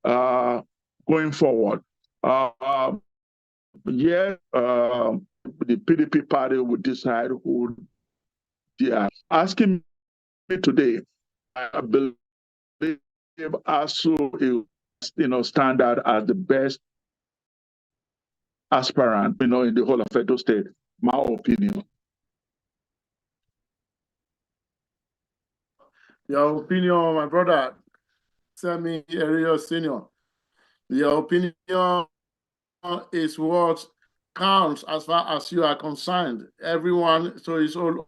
going forward. Yeah, the PDP party will decide who they are. Asking me today, I believe ASU is, stand out as the best aspirant, in the whole of Edo State. My opinion. Your opinion, my brother, Sammy Eriyo Snr. Your opinion is what counts as far as you are concerned. Everyone, so his own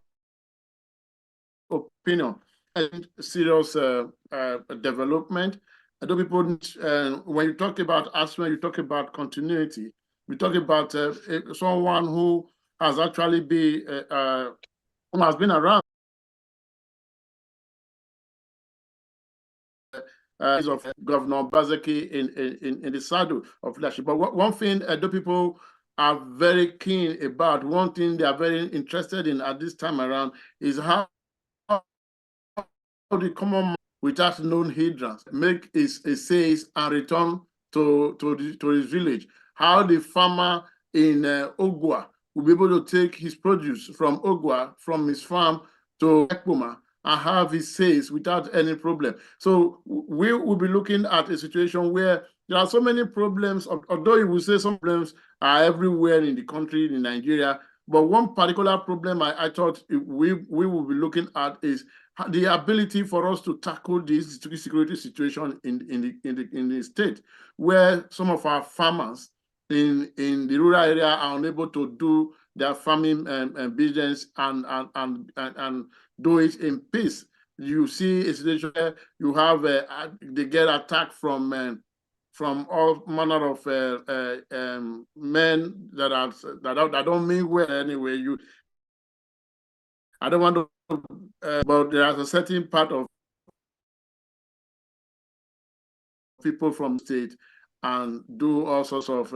opinion. And serious development. I know people, when you talk about asthma, you talk about continuity. We talk about someone who has actually who has been around. Of Governor Bazeki in the saddle of leadership. But one thing the people are very keen about, one thing they are very interested in at this time around is how the common man, without known hindrance, make his sales and return to his village. How the farmer in Ogwa will be able to take his produce from Ogwa, from his farm to Ekpoma, and have his sales without any problem. So we will be looking at a situation where there are so many problems, although you will say some problems are everywhere in the country, in Nigeria, but one particular problem I thought we will be looking at is the ability for us to tackle this security situation in the state, where some of our farmers in the rural area are unable to do their farming business and do it in peace. You see a situation where you have they get attacked from all manner of men that don't mean well anyway. I don't want to, but there's a certain part of people from the state and do all sorts of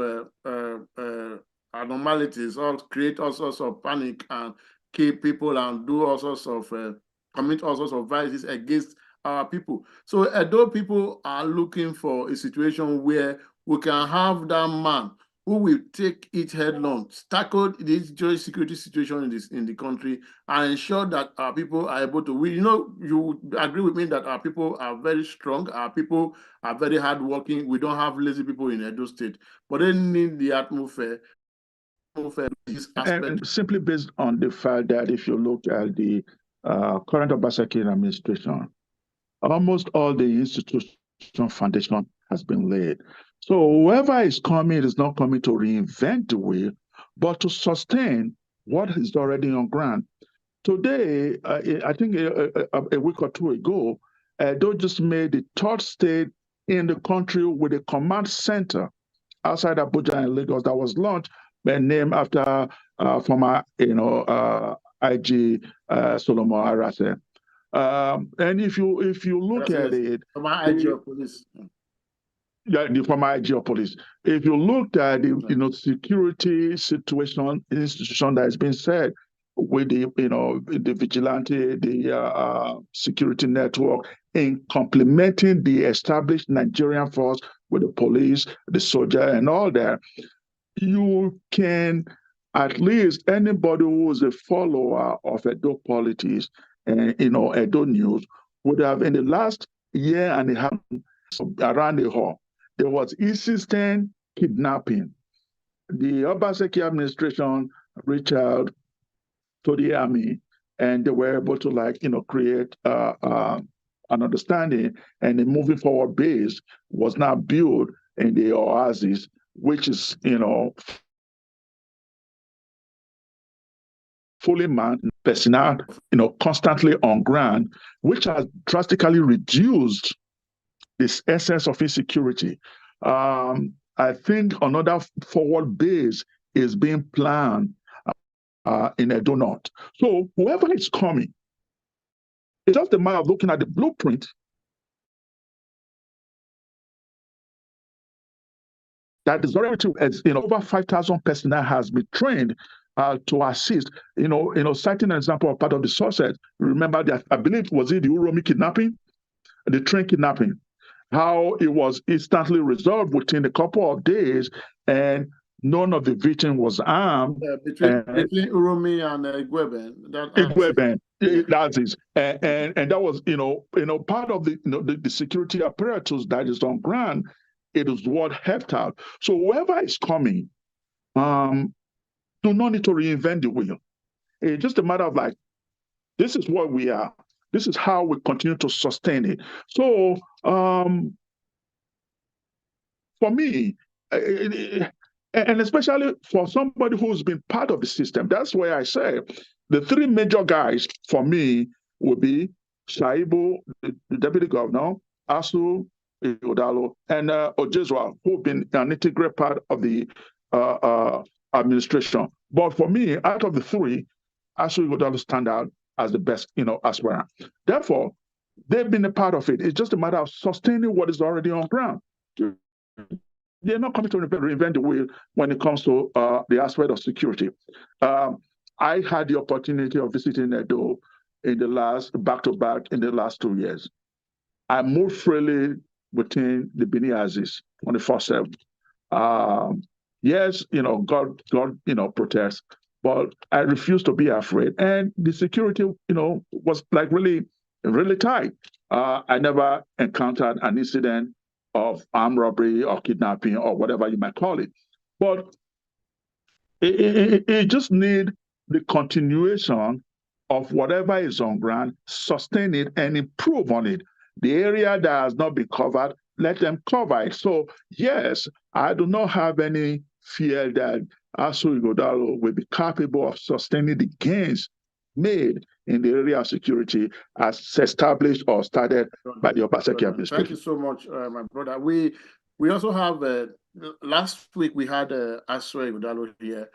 abnormalities, or create all sorts of panic and kill people and do all sorts of commit all sorts of violence against our people. So although people are looking for a situation where we can have that man who will take it headlong, tackle this security situation in the country, and ensure that our people are able to win. You agree with me that our people are very strong, our people are very hardworking. We don't have lazy people in Edo State, but they need the atmosphere. And simply based on the fact that if you look at the current Obaseki administration, almost all the institution foundation has been laid. So whoever is coming is not coming to reinvent the wheel, but to sustain what is already on ground. Today, I think a week or two ago, Edo just made the third state in the country with a command center outside Abuja and Lagos that was launched by name after former, IG Solomon Arase. And if you look at it, former IG of police. Yeah, the former IG of police. If you looked at the security situation institution that has been said with the vigilante, the security network, in complementing the established Nigerian force with the police, the soldier, and all that, you can at least anybody who is a follower of Edo politics and Edo news would have in the last year and a half around the hall, there was insistent kidnapping. The Obaseki administration reached out to the army, and they were able to create an understanding, and the moving forward base was now built in the oasis, which is fully manned personnel, constantly on ground, which has drastically reduced this essence of insecurity. I think another forward base is being planned in Edo North. So whoever is coming, it's just a matter of looking at the blueprint that is already, over 5,000 personnel has been trained to assist. Citing an example of part of the success. Remember that I believe was it the Uromi kidnapping, the train kidnapping. how it was instantly resolved within a couple of days, and none of the victim was armed. Between Urumi and Igweben, That is, and that was part of the security apparatus that is on ground. It is what helped out. So whoever is coming, do not need to reinvent the wheel. It's just a matter of like, this is what we are. This is how we continue to sustain it. So for me, and especially for somebody who's been part of the system, that's why I say the three major guys for me would be Shaibu, the deputy governor, Asu Odalo, and Ojezwa, who've been an integral part of the administration. But for me, out of the three, Asu Odalo stand out as the best, aspirant. Therefore, they've been a part of it. It's just a matter of sustaining what is already on ground. They're not coming to reinvent the wheel when it comes to the aspect of security. I had the opportunity of visiting Edo in the last back-to-back in the last 2 years. I moved freely within the Bini Aziz 24/7. Yes, God, protects, but I refused to be afraid. And the security, was like really, really tight. I never encountered an incident of armed robbery or kidnapping or whatever you might call it. But it just needs the continuation of whatever is on ground, sustain it and improve on it. The area that has not been covered, let them cover it. So yes, I do not have any fear that ASU Ighodalo will be capable of sustaining the gains made in the area of security as established or started by the Obaseki administration. Thank you so much, my brother. We also have, last week we had ASU Ighodalo here.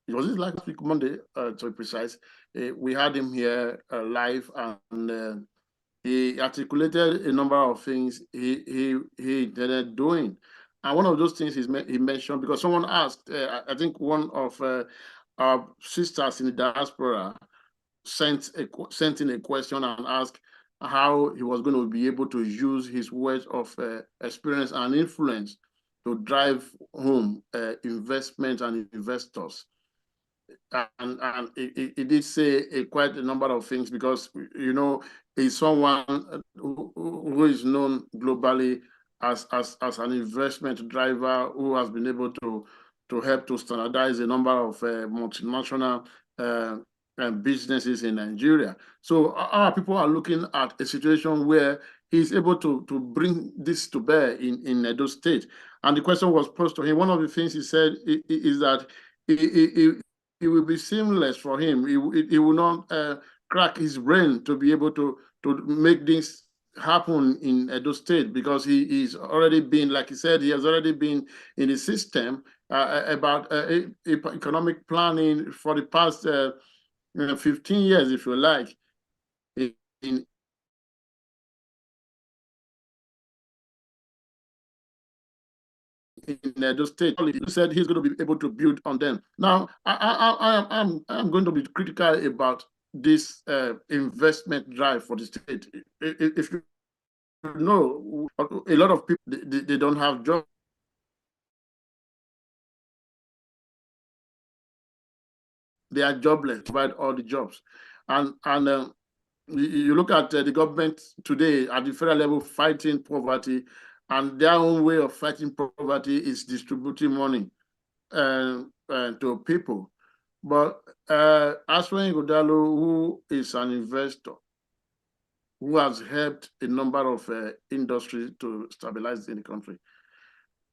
It was last week, Monday, to be precise. We had him here live, and he articulated a number of things he intended doing. And one of those things he mentioned, because someone asked, I think one of our sisters in the diaspora sent in a question and asked how he was going to be able to use his words of experience and influence to drive home investment and investors. And he did say quite a number of things, because he's someone who is known globally as an investment driver, who has been able to help to standardize a number of multinational businesses in Nigeria. So our people are looking at a situation where he's able to bring this to bear in Edo State. And the question was posed to him. One of the things he said is that it will be seamless for him. He will not crack his brain to be able to make this happen in Edo State, because he's already been, like he said, he has already been in the system about economic planning for the past 15 years, if you like, in Edo State. He said he's going to be able to build on them. Now, I'm going to be critical about this investment drive for the state. If you know, a lot of people, they don't have jobs. They are jobless, provide all the jobs. And you look at the government today at the federal level fighting poverty, and their own way of fighting poverty is distributing money to people. But ASU Ighodalo, who is an investor, who has helped a number of industries to stabilize in the country,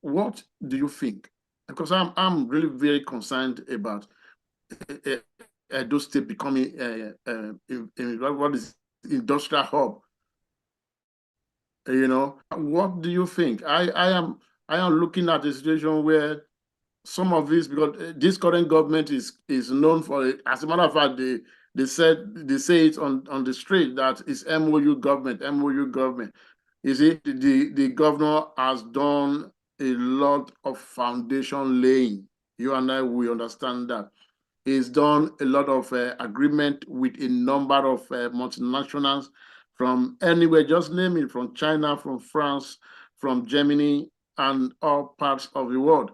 what do you think? Because I'm really very concerned about Edo State becoming what is industrial hub. What do you think? I am looking at a situation where some of this, because this current government is known for it. As a matter of fact, they say it on the street that it's MOU government. You see, the governor has done a lot of foundation laying. You and I, we understand that. He's done a lot of agreement with a number of multinationals from anywhere, just name it, from China, from France, from Germany, and all parts of the world.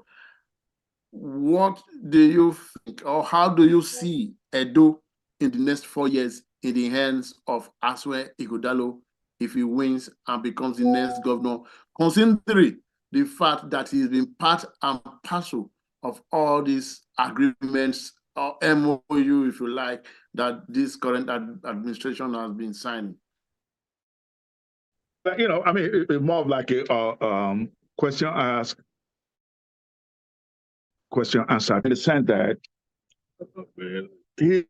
What do you think, or how do you see Edo in the next 4 years in the hands of Asue Ighodalo if he wins and becomes the next governor, considering the fact that he's been part and parcel of all these agreements or MOU, if you like, that this current administration has been signing? But, I mean, it's more of like a question asked, question answered, in the sense that he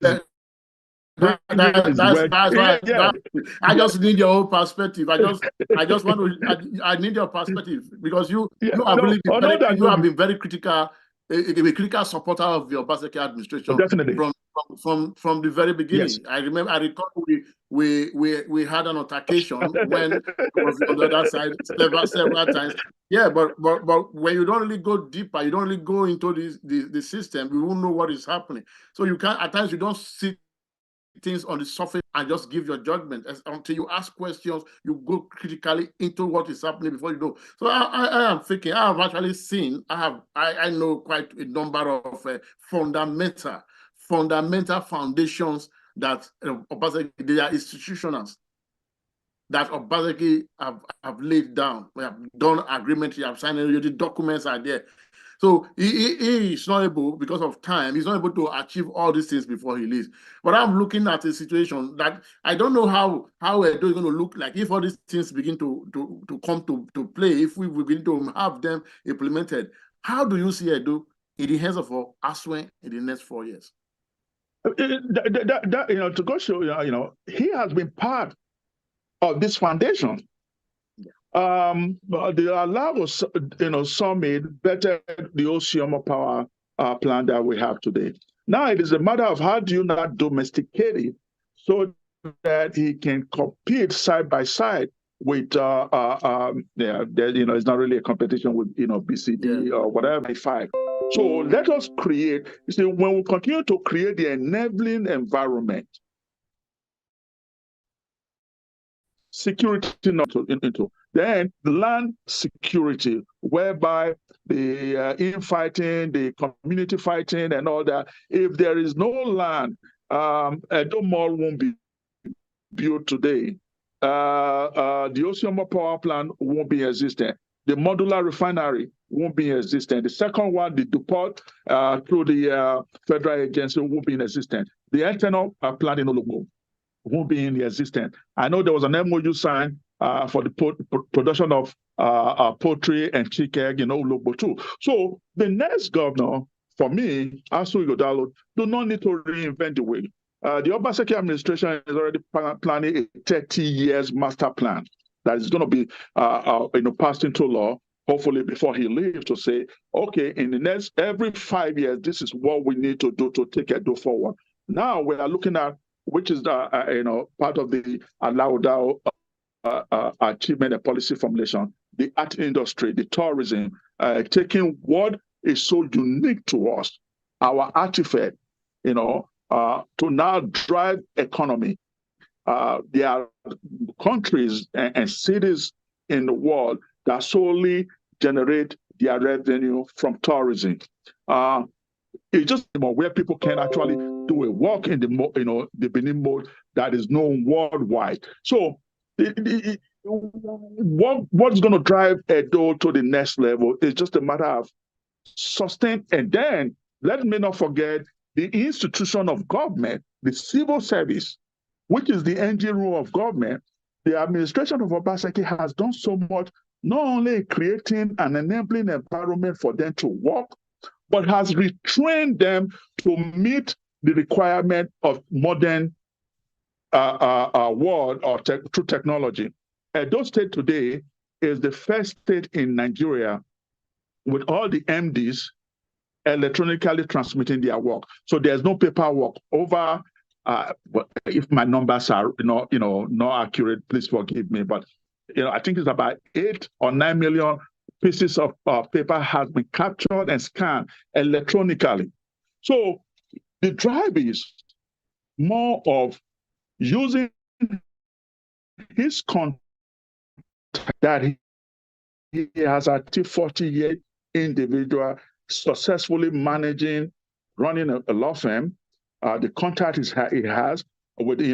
That's why I just need your whole perspective. I just want to. I need your perspective because you have been very critical, a critical supporter of the Obaseki administration. Definitely. From the very beginning. Yes. I recall we had an altercation when I was on the other side several times. Yeah, but when you don't really go deeper, you don't really go into the system, you won't know what is happening. So you can't, at times you don't see things on the surface and just give your judgment. Until you ask questions, you go critically into what is happening before you know. So I am thinking, I have actually seen, I know quite a number of fundamental foundations that Obaseki, they are institutionals that Obaseki have laid down. We have done agreement, you have signed, the documents are there. So he is not able, because of time, he's not able to achieve all these things before he leaves. But I'm looking at a situation that I don't know how Edo is going to look like if all these things begin to come to play, if we begin to have them implemented. How do you see Edo in the hands of Asue in the next 4 years? To go show, he has been part of this foundation. The Lagos, summit bettered the Osioma power plant that we have today. Now it is a matter of how do you not domesticate it so that he can compete side by side with, it's not really a competition with, BCD or whatever. So let us create, when we continue to create the enabling environment, security into, then the land security, whereby the infighting, the community fighting and all that, if there is no land, Edo Mall won't be built today. The Osioma power plant won't be existent. The modular refinery won't be existent. The second one, the depot through the federal agency won't be in existence. The ethanol plant in Olugbo won't be in existence. I know there was an MOU signed for the production of poultry and chicken in Olugbo too. So the next governor, for me, Asue Ighodalo, do not need to reinvent the wheel. The Obaseki administration is already planning a 30 years master plan that is going to be passed into law, hopefully before he leaves, to say, okay, in the next every 5 years, this is what we need to do to take Edo forward. Now we are looking at, which is the part of the Alaudao achievement and policy formulation, the art industry, the tourism, taking what is so unique to us, our artifact, to now drive economy. There are countries and cities in the world that solely generate their revenue from tourism. It's just where people can actually do a walk in the Benin mode that is known worldwide. So what's going to drive Edo to the next level is just a matter of sustain. And then let me not forget the institution of government, the civil service, which is the engine room of government. The administration of Obaseki has done so much, not only creating an enabling environment for them to work, but has retrained them to meet the requirement of modern world or through technology. Edo State today is the first state in Nigeria with all the MDs electronically transmitting their work. So there's no paperwork over. If my numbers are not accurate, please forgive me. But I think it's about 8 or 9 million pieces of paper has been captured and scanned electronically. So the drive is more of using his contact that he has a 40-year individual successfully managing, running a law firm. The contact he has with, I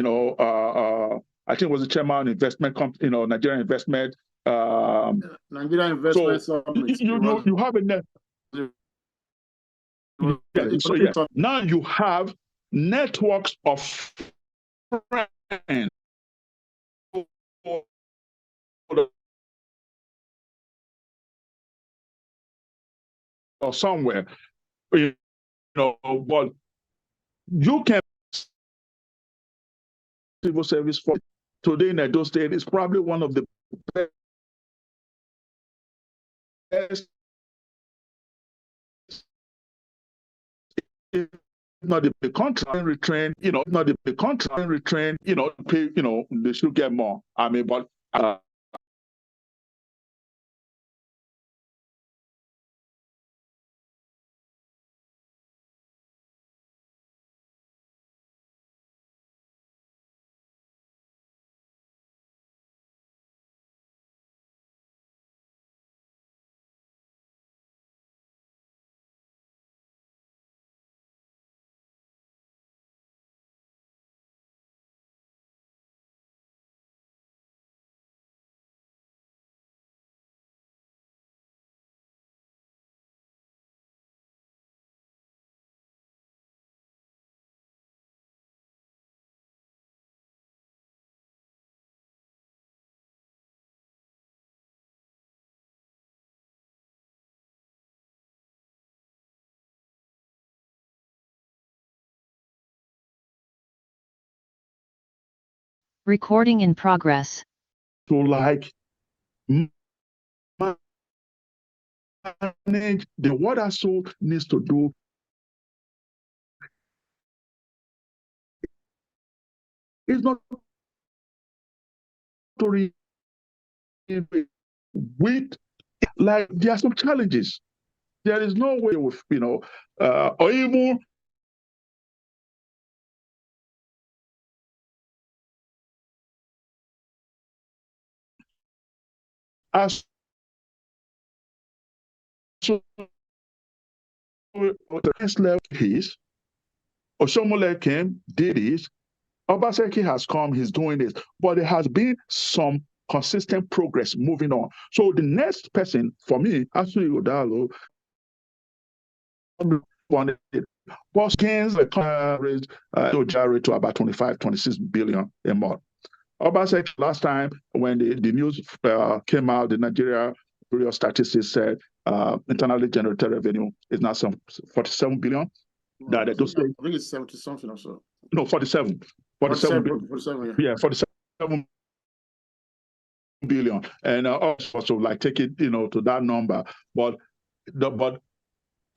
think it was the chairman of investment company, Nigerian investment. Nigerian investment so summit. You have a net. So yeah, now you have networks of friends or somewhere, but you can civil service for today in Edo State is probably one of the best, not the contract retrain, not the contract retrain, pay, they should get more. I mean, but Recording in progress. to like manage the water soul needs to do is not to with like there are some challenges. There is no way with or even as so the next level is Oshomole came, did it. Obaseki has come, he's doing this, but there has been some consistent progress moving on. So the next person for me, actually Odalo, was gains raised to about 25, 26 billion a month. Obaseki last time when the news came out, the Nigeria Bureau of Statistics said internally generated revenue is now some 47 billion. I think it's 70 something or so. No, 47. 47, yeah, 47 billion. And also like take it, to that number. But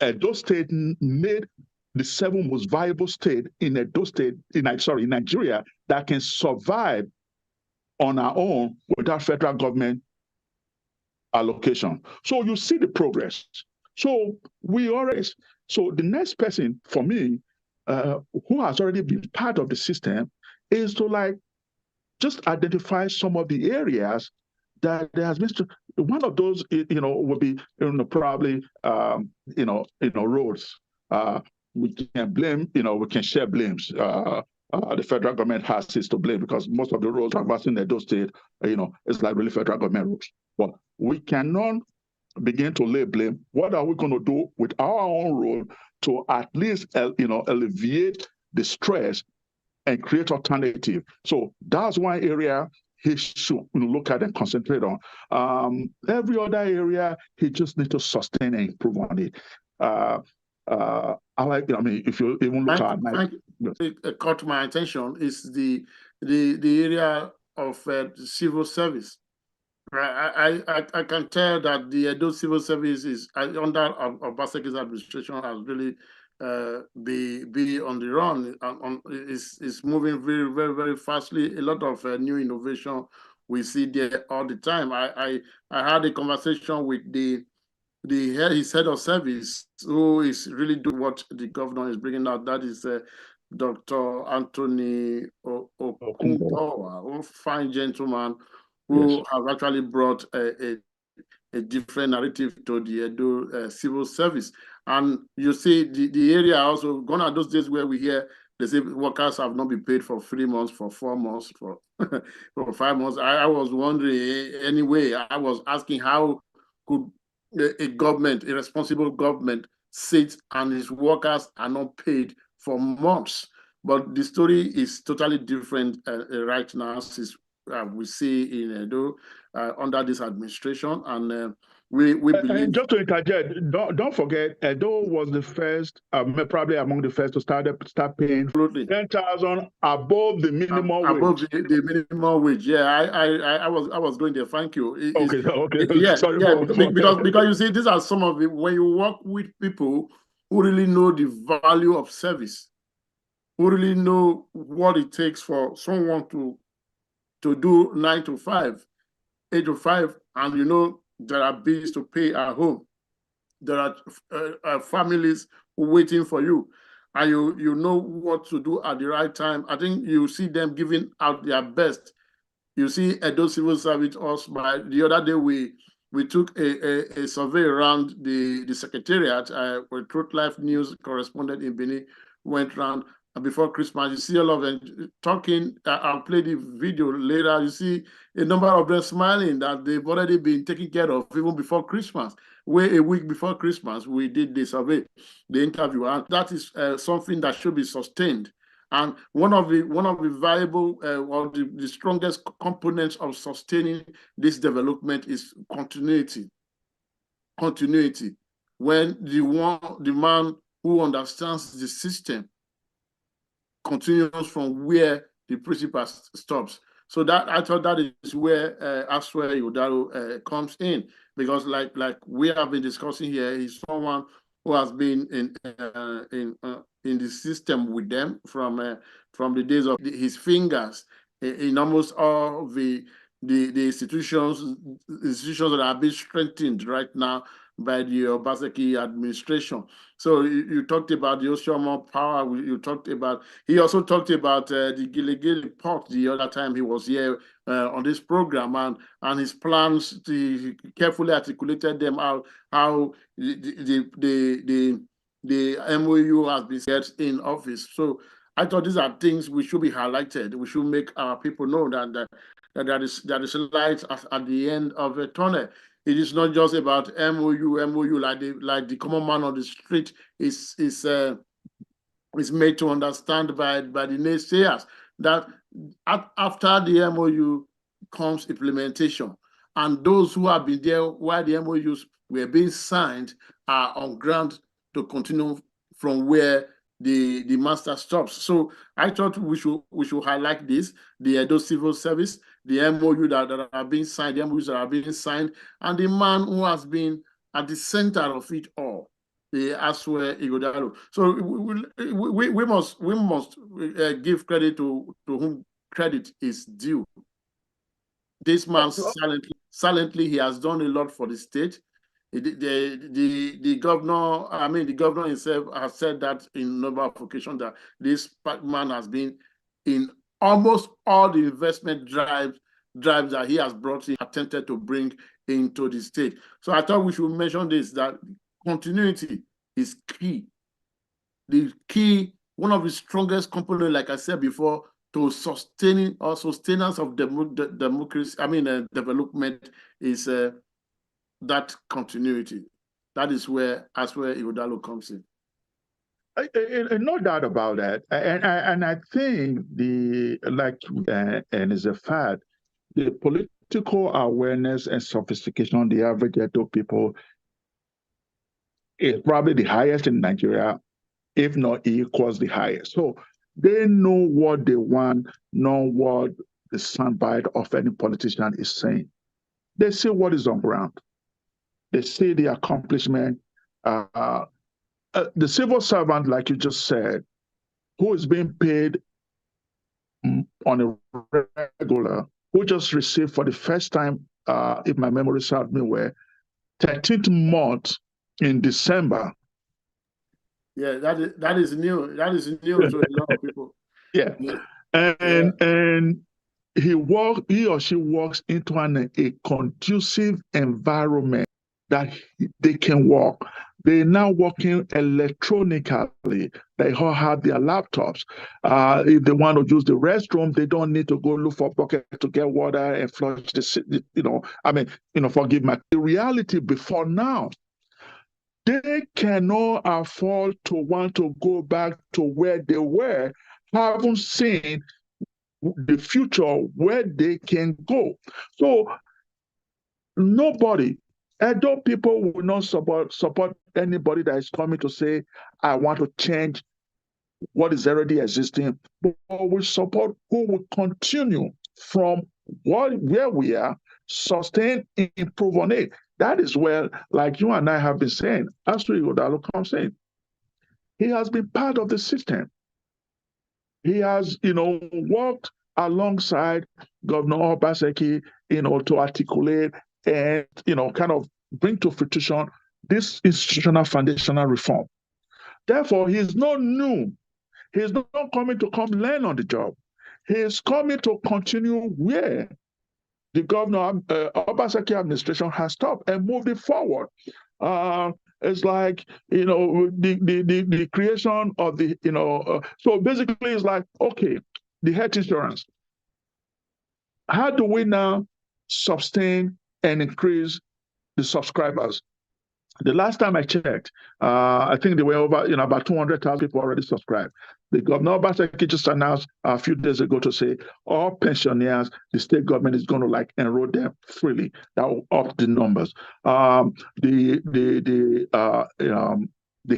Edo State made the 7th most viable state in in Nigeria that can survive on our own without federal government allocation. So you see the progress. So the next person for me, who has already been part of the system, is to just identify some of the areas that there has been. One of those, would be probably roads. We can blame, we can share blames. The federal government has this to blame because most of the roads traversing Edo State, it's like really federal government roads. But we cannot begin to lay blame. What are we going to do with our own road to at least, alleviate the stress and create alternative? So that's one area he should look at and concentrate on. Every other area, he just needs to sustain and improve on it. If you even look it caught my attention is the area of civil service. I can tell that the Edo civil service is under Obaseki's administration has really be on the run. Is moving very, very, very fastly. A lot of new innovation we see there all the time. I had a conversation with his head of service, who is really doing what the governor is bringing out. That is Dr. Anthony Okunbowa, a fine gentleman who Yes. has actually brought a different narrative to the Edo civil service. And you see, the area also, gone are those days where we hear they say workers have not been paid for 3 months, for 4 months, for, for 5 months. I was wondering, anyway, I was asking how could a government, a responsible government, sit and his workers are not paid for months. But the story is totally different right now, since we see in Edo under this administration, and we believe. And just to interject, don't forget, Edo was the first, probably among the first to start paying Absolutely. 10,000 above the minimum above wage. the minimum wage. Yeah, I was going there. Thank you. Okay. Yeah, Sorry yeah. for Because you see, these are some of it. When you work with people who really know the value of service, who really know what it takes for someone to do 9 to 5, 8 to 5, and you know there are bills to pay at home. There are families waiting for you, and you know what to do at the right time. I think you see them giving out their best. You see Edo Civil Service us by the other day we took a survey around the secretariat where Truth Life News correspondent in Benin went around before Christmas. You see all of them talking. I'll play the video later. You see a number of them smiling that they've already been taken care of even before Christmas. Where a week before Christmas, we did the survey, the interview, and that is something that should be sustained. And one of the viable or the strongest components of sustaining this development is continuity. Continuity. When the man who understands the system continues from where the principal stops. So that I thought that is where Aswe Udaro comes in, because like we have been discussing here, he's someone who has been in the system with them from the days of his fingers in almost all the institutions that are being strengthened right now by the Obaseki administration. So you talked about the Oshomo power. You talked about. He also talked about the Giligili port the other time he was here on this program, and his plans. He carefully articulated them out how the MOU has been set in office. So I thought these are things we should be highlighted. We should make our people know that there is light at the end of a tunnel. It is not just about MOU like the common man on the street is made to understand by the naysayers, that after the MOU comes implementation, and those who have been there while the MOUs were being signed are on ground to continue from where the master stops. So I thought we should highlight this, the Edo Civil Service, the MOU that are being signed, the MOUs that are being signed, and the man who has been at the center of it all, the Aswe Igodalo. So we must give credit to whom credit is due. This man silently he has done a lot for the state. The governor, the governor himself has said that in a number of occasions, that this man has been in almost all the investment drives that he has brought in, attempted to bring into the state. So I thought we should mention this, that continuity is key. The key, one of the strongest components, like I said before, to sustaining or sustenance of democracy, development, is that continuity. That is where Igodalo comes in. No doubt about that, and I think and it's a fact, the political awareness and sophistication on the average Edo people is probably the highest in Nigeria, if not equals the highest. So they know what they want, know what the soundbite of any politician is saying. They see what is on ground. They see the accomplishment. The civil servant, like you just said, who is being paid on a regular, who just received for the first time, if my memory serves me well, 13th month in December, Yeah, that is new. That is new to a lot of people. Yeah. Yeah. And he or she walks into a conducive environment that they can work. They're now working electronically. They all have their laptops. If they want to use the restroom, they don't need to go look for a bucket to get water and flush forgive my. The reality before now, they cannot afford to want to go back to where they were, haven't seen the future where they can go. So nobody, Edo people will not support anybody that is coming to say, I want to change what is already existing, but we support who will continue from where we are, sustain, improve on it. That is where, like you and I have been saying, Astrid Godalo comes saying, he has been part of the system. He has, worked alongside Governor Obaseki, to articulate and, kind of bring to fruition this institutional foundational reform. Therefore, he is not new. He is not coming to come learn on the job. He is coming to continue where the Governor Obaseki administration has stopped and moved it forward. It's like, the creation of the, so basically it's like, okay, the health insurance. How do we now sustain and increase the subscribers? The last time I checked, I think there were over, about 200,000 people already subscribed. The Governor Obaseki just announced a few days ago to say all pensioners, the state government is going to enroll them freely. That will up the numbers. The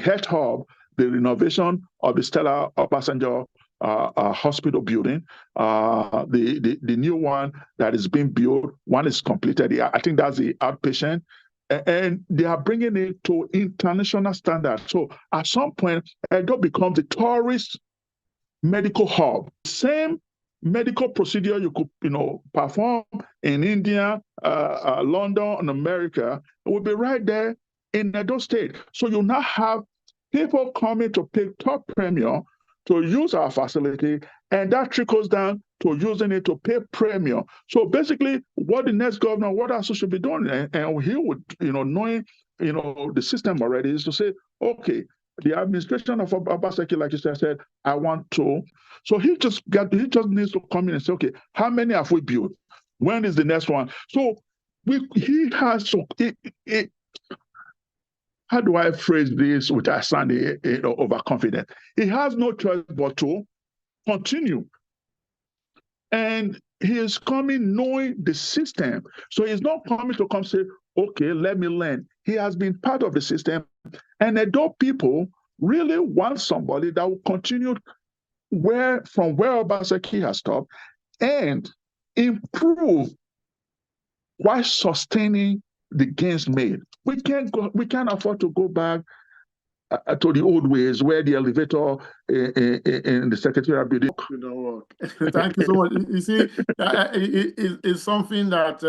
health hub, the renovation of the Stella Obasanjo hospital building, the new one that is being built, one is completed. I think that's the outpatient. And they are bringing it to international standards. So at some point, Edo becomes a tourist medical hub. Same medical procedure you could, perform in India, London, and America, it will be right there in Edo State. So you now have people coming to pay top premium to use our facility, and that trickles down to using it to pay premium. So basically, what the next governor, what ASU should be doing, and he would, knowing, the system already, is to say, okay, the administration of Obaseki, like you said, I want to. So he just needs to come in and say, okay, how many have we built? When is the next one? So he has to. How do I phrase this without sounding overconfident? He has no choice but to continue. And he is coming knowing the system. So he's not coming to come say, okay, let me learn. He has been part of the system. And adult people really want somebody that will continue from where Obaseki has stopped and improve while sustaining the gains made. We can't afford to go back to the old ways where the elevator in the secretariat building. You don't work. Thank you so much. You see, it's something that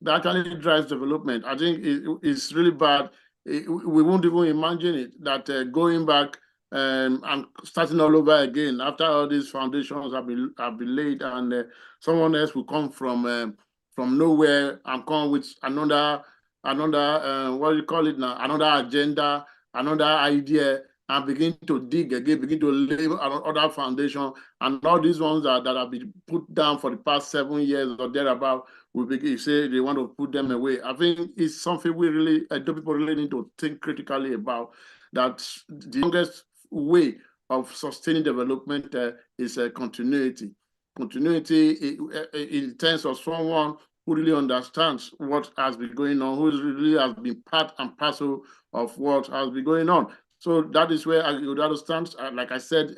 actually drives development. I think it's really bad. We won't even imagine it, that going back and starting all over again after all these foundations have been laid, and someone else will come from nowhere and come with another what do you call it now? Another agenda, another idea, and begin to dig again, begin to lay another foundation, and all these ones that have been put down for the past 7 years or thereabout, will begin say they want to put them away. I think it's something we really, people really need to think critically about. That the longest way of sustaining development is continuity. Continuity in terms of someone who really understands what has been going on, who really has been part and parcel of what has been going on. So that is where I would understand, like I said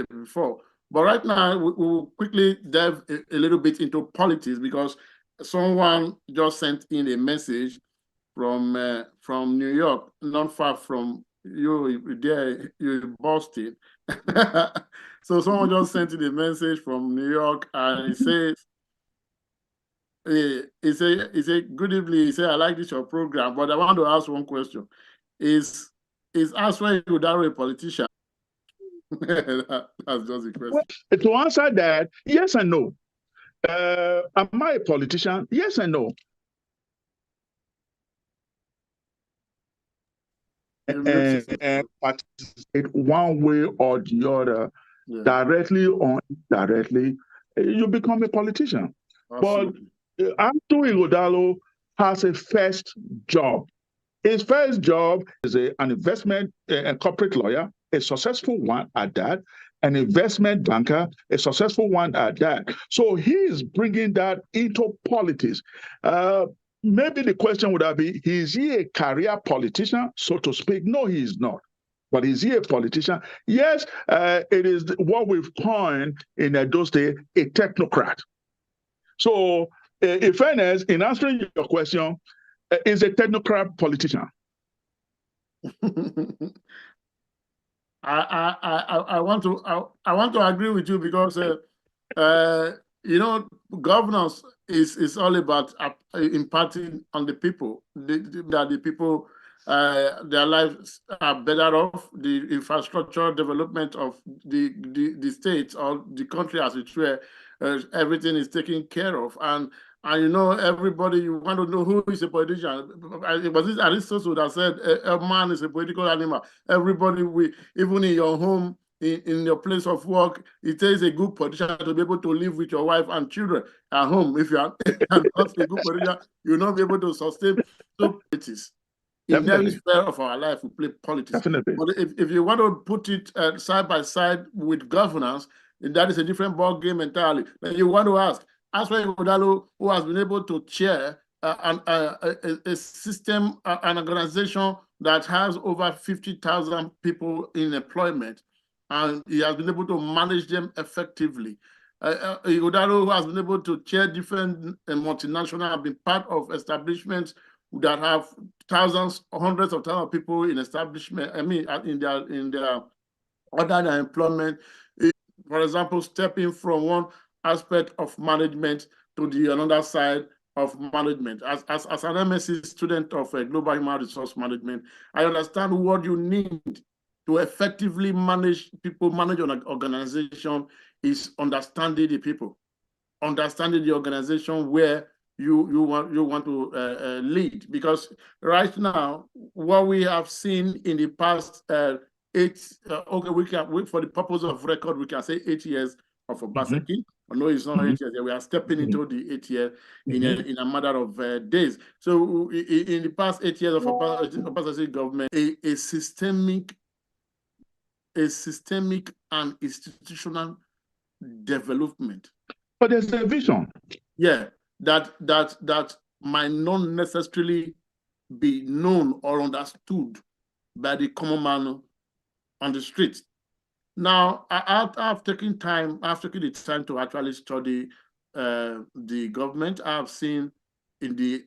before. But right now, we will quickly delve a little bit into politics, because someone just sent in a message from New York, not far from you there, you're in Boston. So someone just sent in a message from New York, and it says, he said, good evening. He said, I like this your program, but I want to ask one question. Is Is Aswa Ighodalo a politician? That's just a question. Well, to answer that, yes and no. Am I a politician? Yes and no. And participate one way or the other, directly or indirectly, you become a politician. Absolutely. But Aswa Ighodalo has a first job. His first job is an investment and corporate lawyer, a successful one at that, an investment banker, a successful one at that. So he is bringing that into politics. Maybe the question would have been, is he a career politician, so to speak? No, he is not. But is he a politician? Yes, it is what we've coined in those days a technocrat. So, in fairness, in answering your question, is a technocrat politician. I want to agree with you because governance is all about imparting on the people that the people their lives are better off, the infrastructure development of the state or the country as it were, everything is taken care of. And everybody, you want to know who is a politician. It was Aristotle that said a man is a political animal. Everybody, even in your home, in your place of work, it takes a good politician to be able to live with your wife and children at home. If you are not a good politician, you'll not be able to sustain. So it is. In every sphere of our life, we play politics. Definitely. But if you want to put it side by side with governance, that is a different ball game entirely. Then you want to ask, Aswa Ighodalo, who has been able to chair a system, an organization that has over 50,000 people in employment, and he has been able to manage them effectively. Ighodalo, who has been able to chair different multinational, have been part of establishments that have thousands, hundreds of thousands of people in establishment. I mean, in their other employment. For example, stepping from one aspect of management to the another side of management. As an MSc student of global human resource management, I understand what you need to effectively manage people, manage an organization is understanding the people, understanding the organization where you want to lead. Because right now, what we have seen in the past for the purpose of record, we can say 8 years of Obaseki. No, it's not 8 years. We are stepping into the 8th year in a matter of days. So in the past 8 years of Obaseki government, a systemic and institutional development. But there's a vision. Yeah, that might not necessarily be known or understood by the common man on the street. Now, I've taken the time to actually study the government. I've seen in the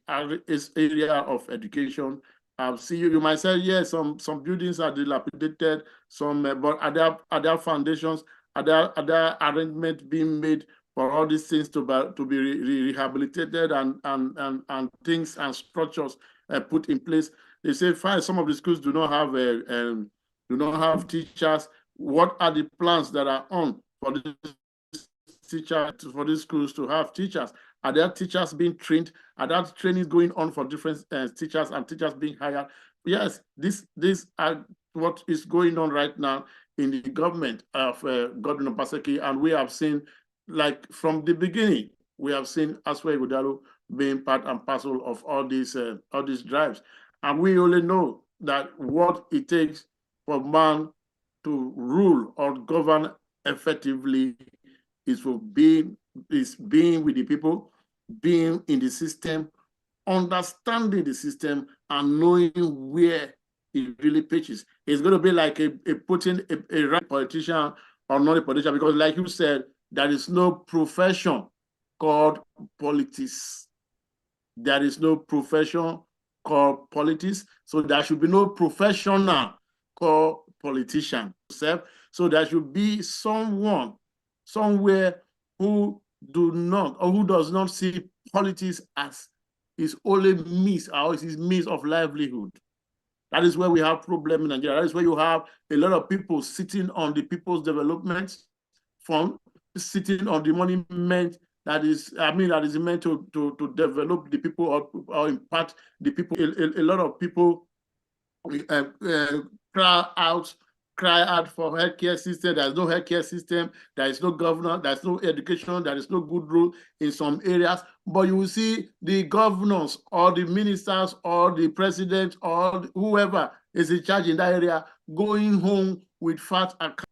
area of education. I've seen, you might say, yes, some buildings are dilapidated, but are there foundations, are there arrangements being made for all these things to be rehabilitated and things and structures put in place? They say, fine, some of the schools do not have teachers. What are the plans that are on for these schools to have teachers? Are there teachers being trained? Are there trainings going on for different teachers and teachers being hired? Yes, this are what is going on right now in the government of Godwin Obaseki, and we have seen, like from the beginning, we have seen Aswa Ighodalo being part and parcel of all these drives, and we only know that what it takes for man to rule or govern effectively is being with the people, being in the system, understanding the system, and knowing where it really pitches. It's going to be like putting a right politician or not a politician, because like you said, there is no profession called politics. There is no profession called politics. So there should be no professional called politician. So there should be someone somewhere who does not see politics as his only means or his means of livelihood. That is where we have problem in Nigeria. That is where you have a lot of people sitting on the People's Development Fund, sitting on the money meant that is meant to develop the people or impact the people. A lot of people cry out for healthcare system. There's no healthcare system. There is no governor. There's no education. There is no good rule in some areas. But you will see the governors or the ministers or the president or whoever is in charge in that area going home with fat accounts.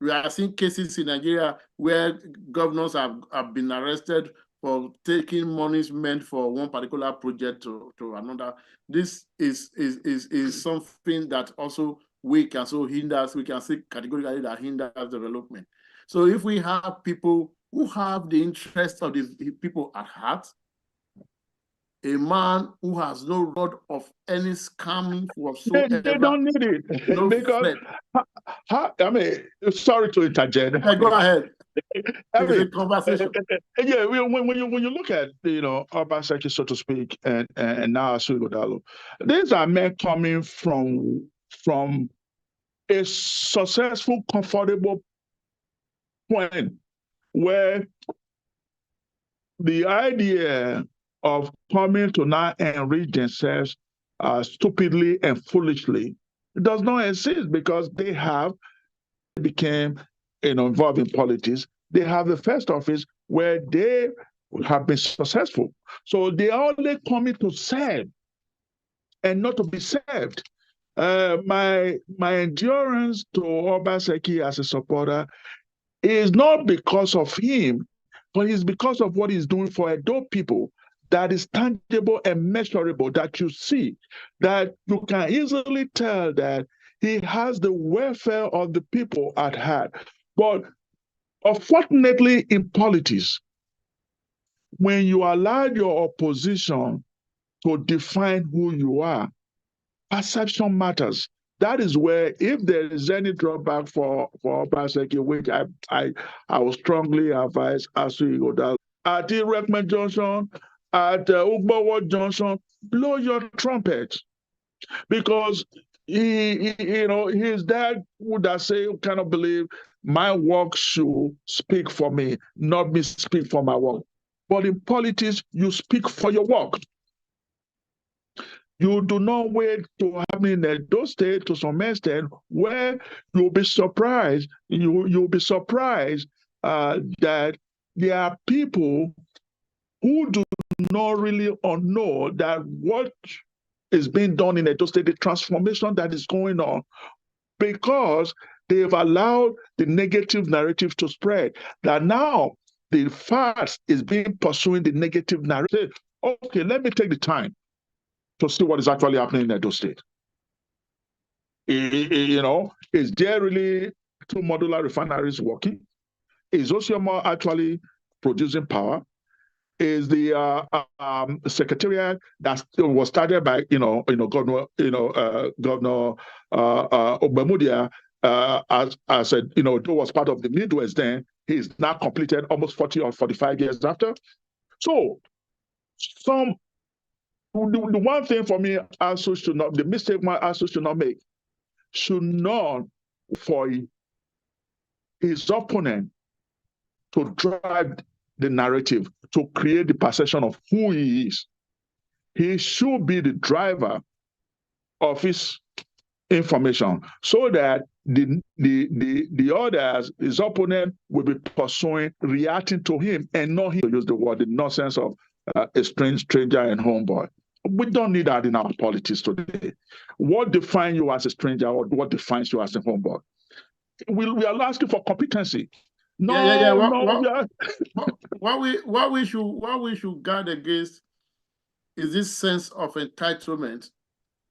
We are seeing cases in Nigeria where governors have been arrested for taking monies meant for one particular project to another. This is something that also we can see categorically that hinders development. So if we have people who have the interest of the people at heart, a man who has no record of any scamming whatsoever. They don't need it. No because, sorry to interject. Go ahead. It's a conversation. Yeah, when you look at Obaseki, so to speak, and now Asugo Dalo, these are men coming from a successful, comfortable point where the idea of coming to now enrich themselves stupidly and foolishly does not exist, because they became involved in politics. They have the first office where they have been successful. So they are only coming to serve and not to be served. My endurance to Obaseki as a supporter is not because of him, but it's because of what he's doing for Edo people that is tangible and measurable, that you see, that you can easily tell that he has the welfare of the people at heart. But unfortunately, in politics, when you allow your opposition to define who you are, perception matters. That is where, if there is any drawback for Obaseki, which I will strongly advise Asu Igodalo, at Redmond Johnson, at Ugbowo Johnson, blow your trumpet, because his dad would have said, cannot believe my work should speak for me, not me speak for my work. But in politics, you speak for your work. You do not wait to happen in Edo State to some extent where you'll be surprised. You'll be surprised that there are people who do not really know that what is being done in Edo State, the transformation that is going on, because they've allowed the negative narrative to spread. That now the fast is being pursuing the negative narrative. Okay, let me take the time to see what is actually happening in Edo State. Is there really 2 modular refineries working? Is Osioma actually producing power? Is the secretariat that was started by Governor Ogbemudia as a was part of the Midwest then, he's now completed almost 40 or 45 years after. So the one thing for me, the mistake my ASU should not make, should not for his opponent to drive the narrative, to create the perception of who he is. He should be the driver of his information, so that the others, his opponent, will be pursuing, reacting to him, and not him to use the word, the nonsense of a stranger and homeboy. We don't need that in our politics today. What defines you as a stranger, or what defines you as a homeboy? We are asking for competency. What we should guard against is this sense of entitlement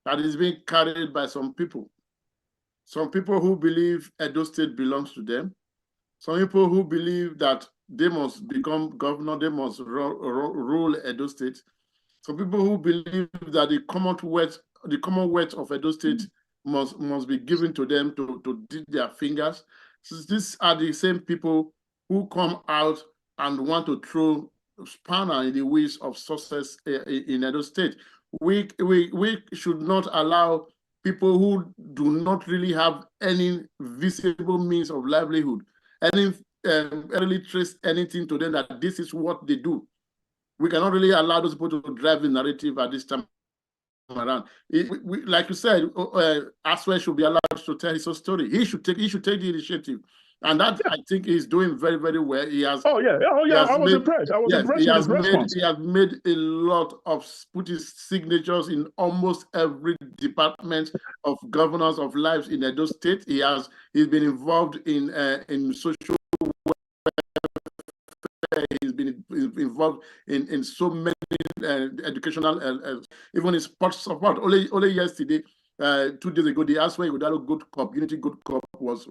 that is being carried by some people. Some people who believe Edo State belongs to them. Some people who believe that they must become governor, they must rule Edo State. Some people who believe that the Commonwealth of Edo State must be given to them to dip their fingers. So these are the same people who come out and want to throw spanner in the wheels of success in Edo State. We should not allow people who do not really have any visible means of livelihood, any really trace anything to them that this is what they do. We cannot really allow those people to drive the narrative at this time around. Like you said, Aswell should be allowed to tell his own story. He should take the initiative. And that, I think, he's doing very, very well. He has. Oh yeah, I was impressed. I was impressed with his response. He has made a lot of put his signatures in almost every department of governance of lives in Edo State. He's been involved in social welfare. He's been involved in so many educational, even in sports support. Only yesterday. 2 days ago, the Aswell Ighodalo Gold Cup, Unity Gold Cup was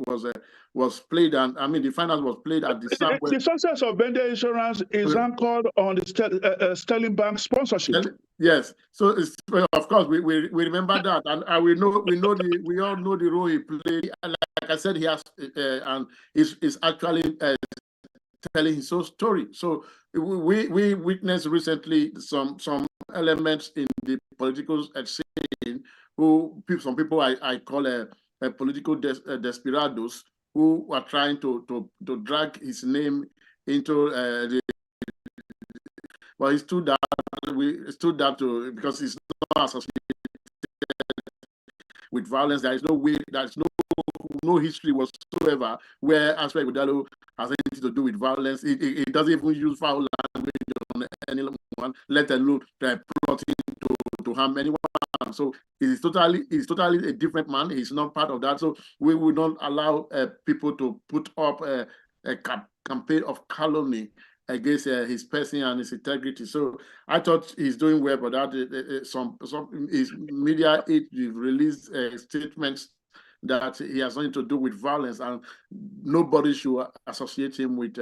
played, and I mean the final was played at the Southwest. The success of Bende Insurance is anchored on the Sterling Bank sponsorship. Yes, so it's, of course we remember that, and we all know the role he played. Like I said, he has and is actually telling his own story. So we witnessed recently some elements in the political scene some people I call political desperados who are trying to drag his name into well, he stood out. We stood out because he's not associated with violence. There is no way. There is no history whatsoever where Aswell Ighodalo has anything to do with violence. It doesn't even use foul language on anyone, let alone plotting to harm anyone. So he's totally a different man. He's not part of that. So we will not allow people to put up a campaign of calumny against his person and his integrity. So I thought he's doing well, but that some his media released statements that he has nothing to do with violence, and nobody should associate him with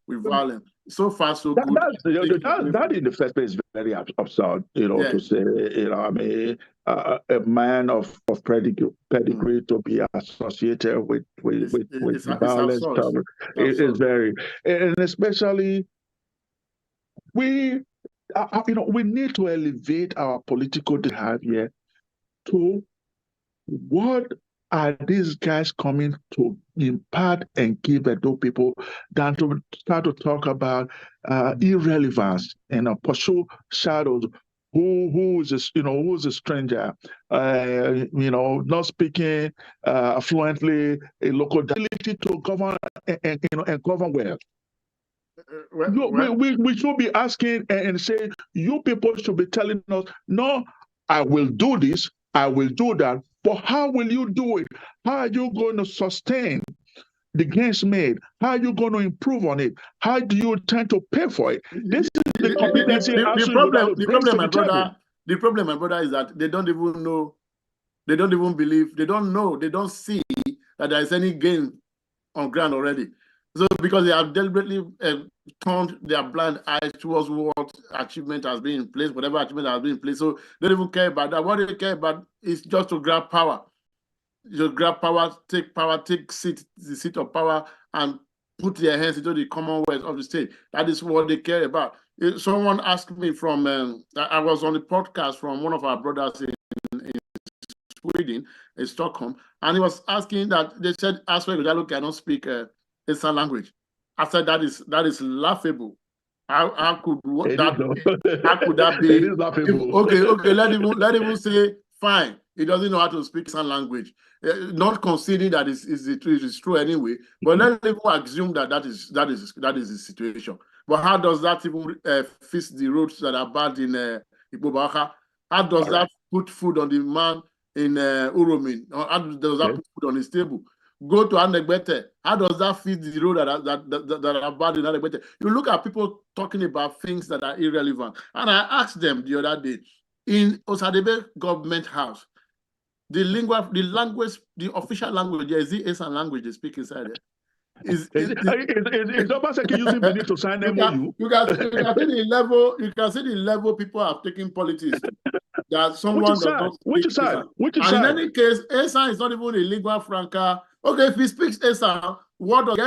violence. So far, so good. That in the first place is very absurd, to say, I mean, a man of pedigree to be associated with violence. It is very, and especially we need to elevate our political behavior to what are these guys coming to impart and give Edo people than to start to talk about irrelevance and pursue shadows. Who is a stranger, not speaking fluently a local ability to govern and govern well. We should be asking and saying, you people should be telling us, no, I will do this, I will do that, but how will you do it? How are you going to sustain the gains made? How are you going to improve on it? How do you intend to pay for it? This is the competency. The problem, my brother, is that they don't even know, they don't even believe, they don't know, they don't see that there is any gain on ground already. So because they have deliberately turned their blind eyes towards what achievement has been in place, whatever achievement has been in place. So they don't even care about that. What they care about is just to grab power. Just grab power, take the seat of power, and put their hands into the commonwealth of the state. That is what they care about. Someone asked me from, I was on the podcast from one of our brothers in Sweden, in Stockholm, and he was asking that they said Aswell Ighodalo cannot speak Esan language. I said that is laughable. How could that be? It is laughable. Okay. Let him say fine. He doesn't know how to speak Esan language. Not conceding that it is true anyway. But let him assume that is the situation. But how does that even fix the roads that are bad in Igbobaka? How does that put food on the man in Uromin? How does that put food on his table? Go to Anegbete. How does that feed the road that are bad in Anegbete? You look at people talking about things that are irrelevant. And I asked them the other day, in Osadebe government house, the official language, is the Esan language they speak inside there. Is Obaseki using Benin to sign MOU? You can see the level people have taken politics. That someone does not Which side? In any case, Esan is not even a lingua franca. Okay, if he speaks Esan, what does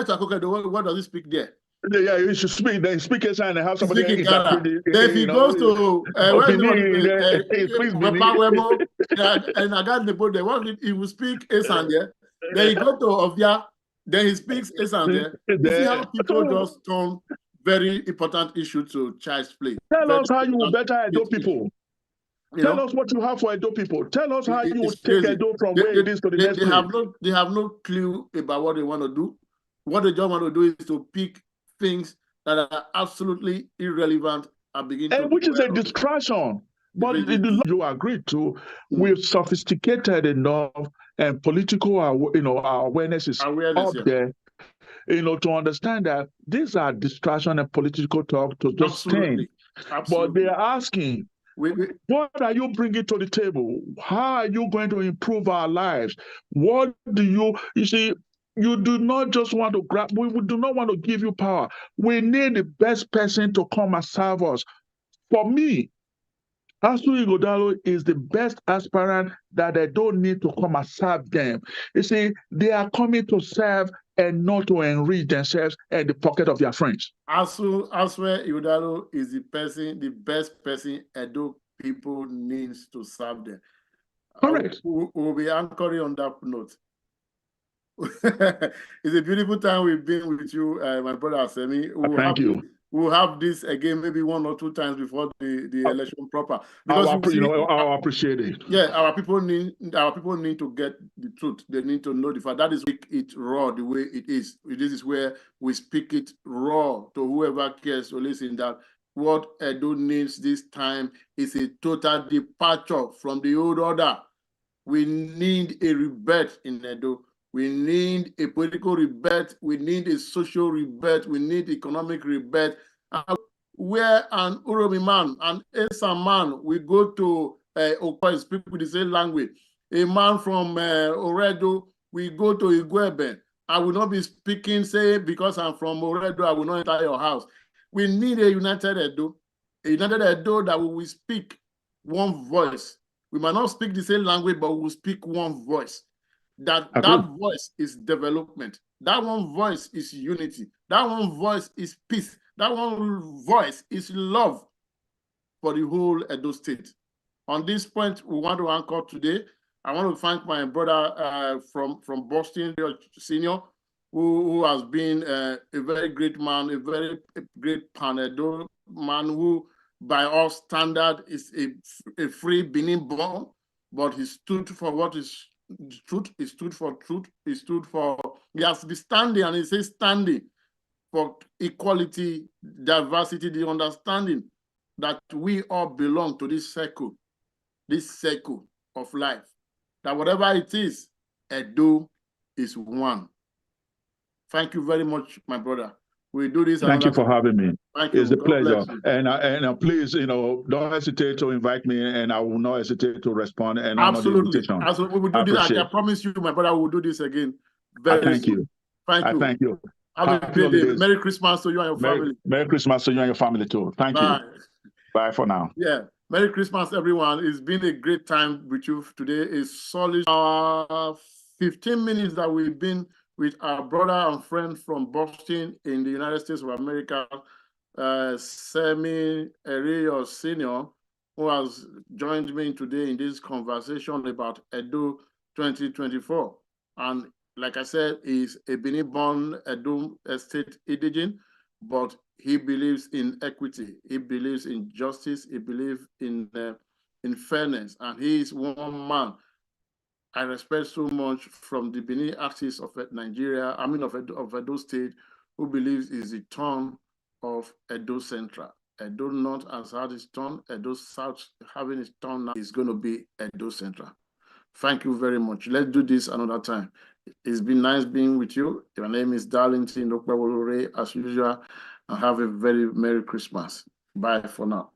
he speak there? Yeah, you should speak. Then speak and have somebody Speaking interpret Ghana. it. Then if he goes to where's the Benin, speaks Papa Benin. and I got the boat there. What he will speak Esande. Then he go to Ovia, then he speaks Esande. You see how people just turn very important issue to child's play. Tell us how you will better Edo people. Tell us what you have for Edo people. Tell us how you will take Edo from where it is to the next place. They have no clue about what they want to do. What they just want to do is to pick things that are absolutely irrelevant and begin to... Which is a distraction. But you agreed to, we've sophisticated enough and political, our awareness is up there, to understand that these are distraction and political talk to just stand. But they are asking, what are you bringing to the table? How are you going to improve our lives? What do you see? You do not just want to grab, we do not want to give you power. We need the best person to come and serve us. For me, Asu Ighodalo is the best aspirant that they don't need to come and serve them. You see, they are coming to serve and not to enrich themselves at the pocket of their friends. Asu Ighodalo is the best person Edo people needs to serve them. Correct. We'll be anchoring on that note. It's a beautiful time we've been with you, my brother Asemi. Thank you. We'll have this again maybe 1 or 2 times before the election proper. Because I appreciate it. Yeah, our people need to get the truth. They need to know the fact. That is it raw the way it is. This is where we speak it raw to whoever cares to listen. That what Edo needs this time is a total departure from the old order. We need a rebirth in Edo. We need a political rebirth. We need a social rebirth. We need economic rebirth. Where an Uromi man, an Esa man, we go to Okwa, speak with the same language. A man from Oredo, we go to Igwebe. I will not be speaking, say, because I'm from Oredo, I will not enter your house. We need a united Edo that we will speak one voice. We might not speak the same language, but we will speak one voice. That voice is development. That one voice is unity. That one voice is peace. That one voice is love for the whole Edo State. On this point, we want to anchor today. I want to thank my brother from Boston, Eriyo Snr, who has been a very great man, a very great Pan-Edo man who, by our standard, is a free Benin born, but he stood for what is truth. He stood for truth. He stood for, he has been standing, and he says standing for equality, diversity, the understanding that we all belong to this circle of life. That whatever it is, Edo is one. Thank you very much, my brother. We do this. Thank you for having me. Thank you. It's a pleasure. And please, don't hesitate to invite me, and I will not hesitate to respond. And absolutely, we will do this. I promise you, my brother, we will do this again. Thank you. Thank you. Thank you. Have a great day. Merry Christmas to you and your family. Merry Christmas to you and your family too. Thank you. Bye for now. Yeah. Merry Christmas, everyone. It's been a great time with you today. It's solid 15 minutes that we've been with our brother and friend from Boston in the United States of America, Eriyo Snr, who has joined me today in this conversation about Edo 2024. And like I said, he's a Benin-born Edo State indigene, but he believes in equity. He believes in justice. He believes in fairness. And he is one man I respect so much from the Benin axis of Nigeria, of Edo State, who believes is the turn of Edo Central. Edo North has had its turn. Edo South having its turn now is going to be Edo Central. Thank you very much. Let's do this another time. It's been nice being with you. Your name is Darlington Okpewolore, as usual, and have a very Merry Christmas. Bye for now.